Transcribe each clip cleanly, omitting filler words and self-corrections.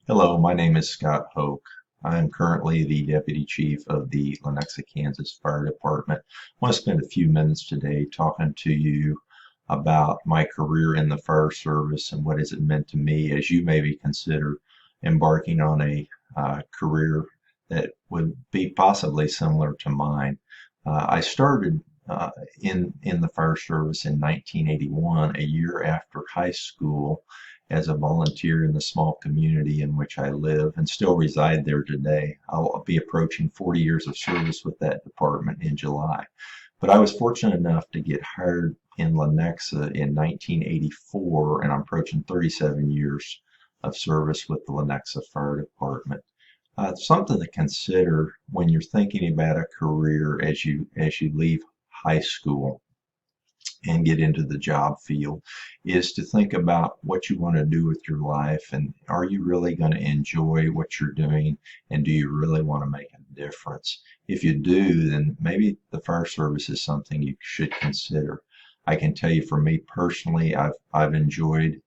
Hello, my name is Scott Hoch. I am currently the Deputy Chief of the Lenexa, Kansas Fire Department. I want to spend a few minutes today talking to you about my career in the fire service and what has it meant to me as you maybe consider embarking on a career that would be possibly similar to mine. I started in the fire service in 1981, a year after high school, as a volunteer in the small community in which I live and still reside there today. I'll be approaching 40 years of service with that department in July. But I was fortunate enough to get hired in Lenexa in 1984, and I'm approaching 37 years of service with the Lenexa Fire Department. Something to consider when you're thinking about a career as you leave high school and get into the job field is to think about what you want to do with your life, and are you really going to enjoy what you're doing, and do you really want to make a difference? If you do, then maybe the fire service is something you should consider. I can tell you, for me personally, I've enjoyed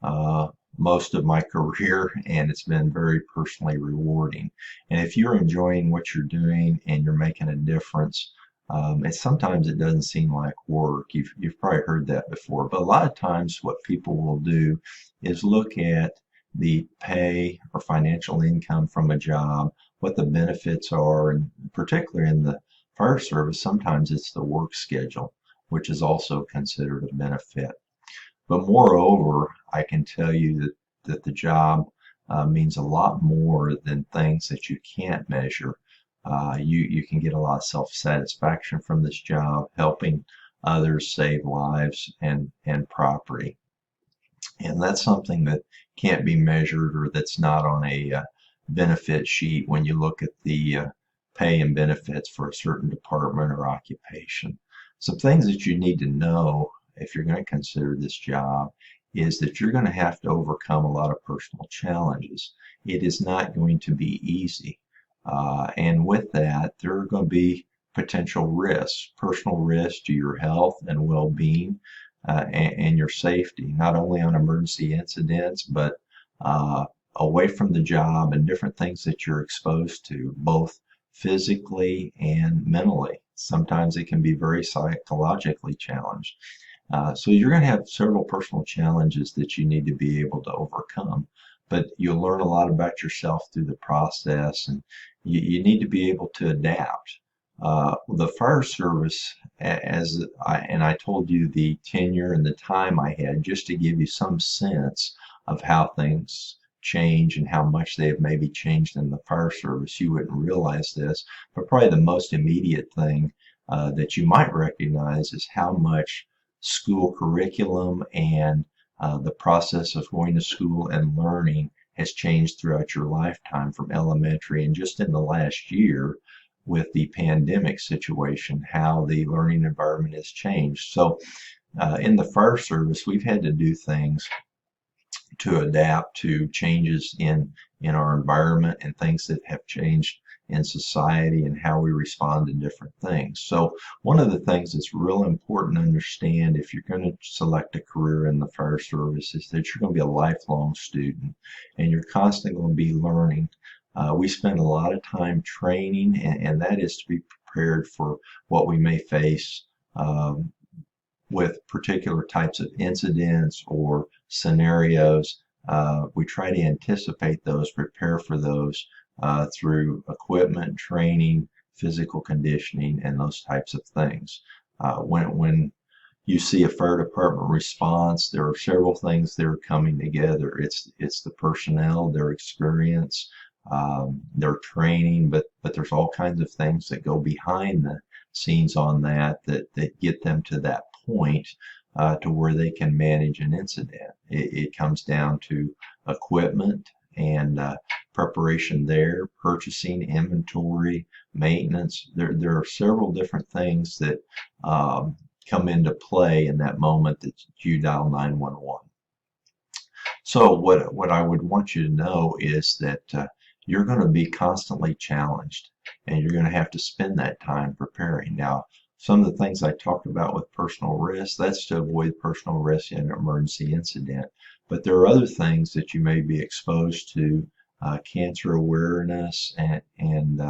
uh, most of my career, and it's been very personally rewarding. And if you're enjoying what you're doing and you're making a difference, and sometimes it doesn't seem like work. You've probably heard that before, but a lot of times what people will do is look at the pay or financial income from a job, what the benefits are, and particularly in the fire service, sometimes it's the work schedule, which is also considered a benefit. But moreover, I can tell you that the job means a lot more than things that you can't measure. You can get a lot of self-satisfaction from this job, helping others save lives and property. And that's something that can't be measured, or that's not on a benefit sheet when you look at the pay and benefits for a certain department or occupation. Some things that you need to know if you're going to consider this job is that you're going to have to overcome a lot of personal challenges. It is not going to be easy. And with that, there are going to be potential risks, personal risks to your health and well-being, and your safety, not only on emergency incidents, but away from the job and different things that you're exposed to, both physically and mentally. Sometimes it can be very psychologically challenged. So you're going to have several personal challenges that you need to be able to overcome, but you'll learn a lot about yourself through the process, and you need to be able to adapt. The fire service, I told you the tenure and the time I had, just to give you some sense of how things change and how much they have maybe changed in the fire service. You wouldn't realize this, but probably the most immediate thing that you might recognize is how much school curriculum and the process of going to school and learning has changed throughout your lifetime from elementary, and just in the last year with the pandemic situation, how the learning environment has changed. So in the fire service, we've had to do things to adapt to changes in our environment and things that have changed in society and how we respond to different things. So one of the things that's real important to understand if you're going to select a career in the fire service is that you're going to be a lifelong student, and you're constantly going to be learning. We spend a lot of time training, and that is to be prepared for what we may face with particular types of incidents or scenarios. We try to anticipate those, prepare for those through equipment, training, physical conditioning, and those types of things. When you see a fire department response, there are several things that are coming together. It's the personnel, their experience, their training, but there's all kinds of things that go behind the scenes on that get them to that point to where they can manage an incident. It comes down to equipment and preparation there, purchasing, inventory, maintenance. There are several different things that come into play in that moment that you dial 911. So what I would want you to know is that you're going to be constantly challenged, and you're going to have to spend that time preparing. Now, some of the things I talked about with personal risk, that's to avoid personal risk in an emergency incident. But there are other things that you may be exposed to cancer awareness and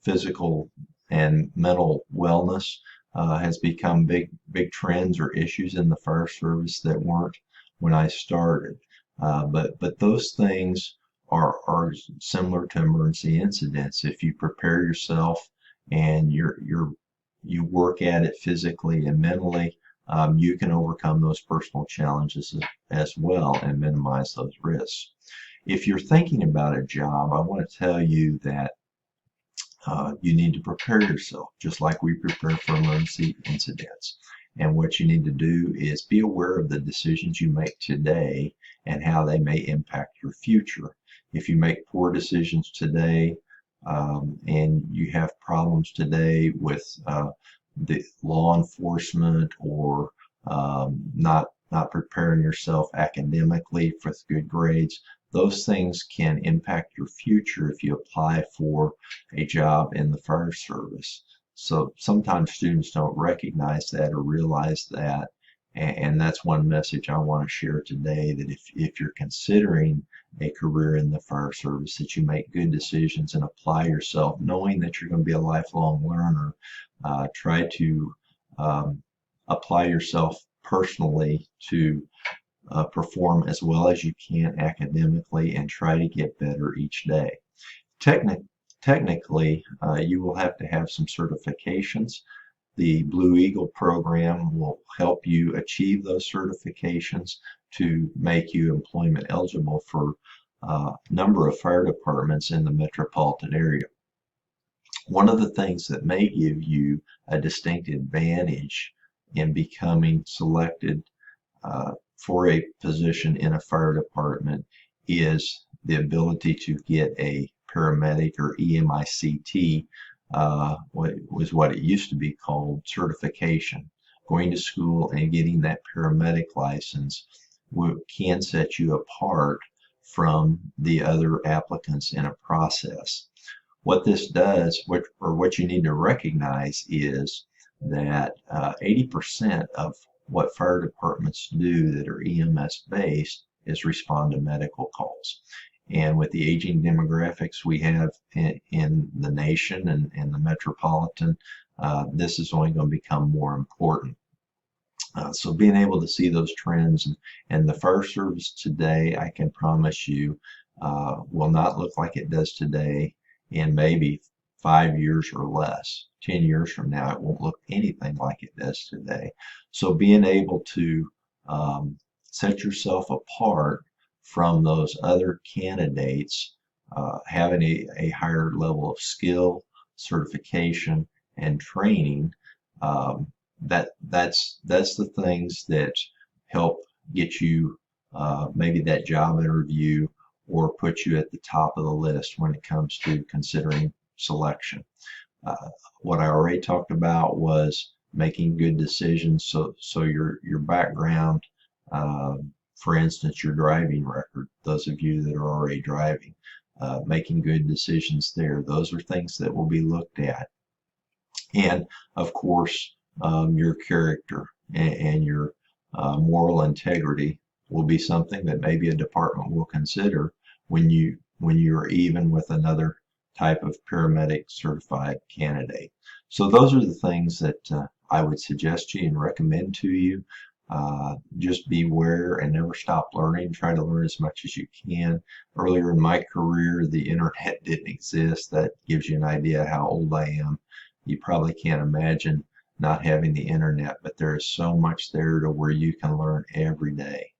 physical and mental wellness has become big trends or issues in the fire service that weren't when I started. But those things are similar to emergency incidents. If you prepare yourself and you work at it physically and mentally, you can overcome those personal challenges as well and minimize those risks. If you're thinking about a job, I want to tell you that you need to prepare yourself just like we prepare for emergency incidents. And what you need to do is be aware of the decisions you make today and how they may impact your future. If you make poor decisions today and you have problems today with the law enforcement or not preparing yourself academically for good grades, those things can impact your future if you apply for a job in the fire service. So sometimes students don't recognize that or realize that. And that's one message I want to share today, that if you're considering a career in the fire service, that you make good decisions and apply yourself, knowing that you're going to be a lifelong learner. Try to apply yourself personally to perform as well as you can academically and try to get better each day. Technically, you will have to have some certifications. The Blue Eagle program will help you achieve those certifications to make you employment eligible for a number of fire departments in the metropolitan area. One of the things that may give you a distinct advantage in becoming selected for a position in a fire department is the ability to get a paramedic or EMICT, what it used to be called, certification. Going to school and getting that paramedic license can set you apart from the other applicants in a process. What this does, what you need to recognize, is that 80% of what fire departments do that are EMS based is respond to medical calls. And with the aging demographics we have in the nation and the metropolitan, this is only going to become more important. So being able to see those trends and the fire service today, I can promise you, will not look like it does today in maybe 5 years or less. 10 years from now, it won't look anything like it does today. So being able to set yourself apart from those other candidates, having a higher level of skill, certification, and training, that's the things that help get you maybe that job interview or put you at the top of the list when it comes to considering selection. What I already talked about was making good decisions. So your background, for instance, your driving record, those of you that are already driving, making good decisions there. Those are things that will be looked at. And of course, your character and your moral integrity will be something that maybe a department will consider when you're even with another type of paramedic certified candidate. So those are the things that I would suggest to you and recommend to you. Just beware and never stop learning. Try to learn as much as you can. Earlier in my career, the internet didn't exist. That gives you an idea how old I am. You probably can't imagine not having the internet, but there is so much there to where you can learn every day.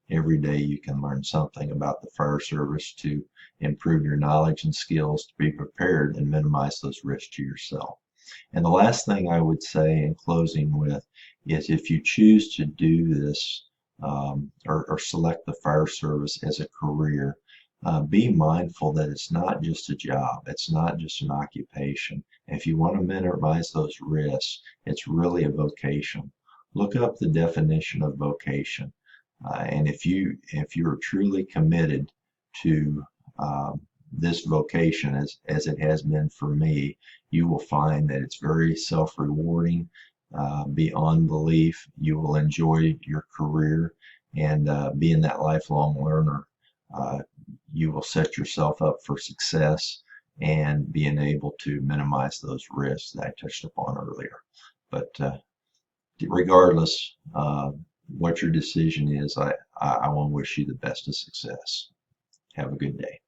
Every day you can learn something about the fire service to improve your knowledge and skills to be prepared and minimize those risks to yourself. And the last thing I would say in closing with is, if you choose to do this or select the fire service as a career, be mindful that it's not just a job, it's not just an occupation. If you want to minimize those risks, it's really a vocation. Look up the definition of vocation. And if you're truly committed to this vocation as it has been for me, you will find that it's very self-rewarding, beyond belief. You will enjoy your career, and being that lifelong learner, you will set yourself up for success and being able to minimize those risks that I touched upon earlier. But regardless what your decision is, I want to wish you the best of success. Have a good day.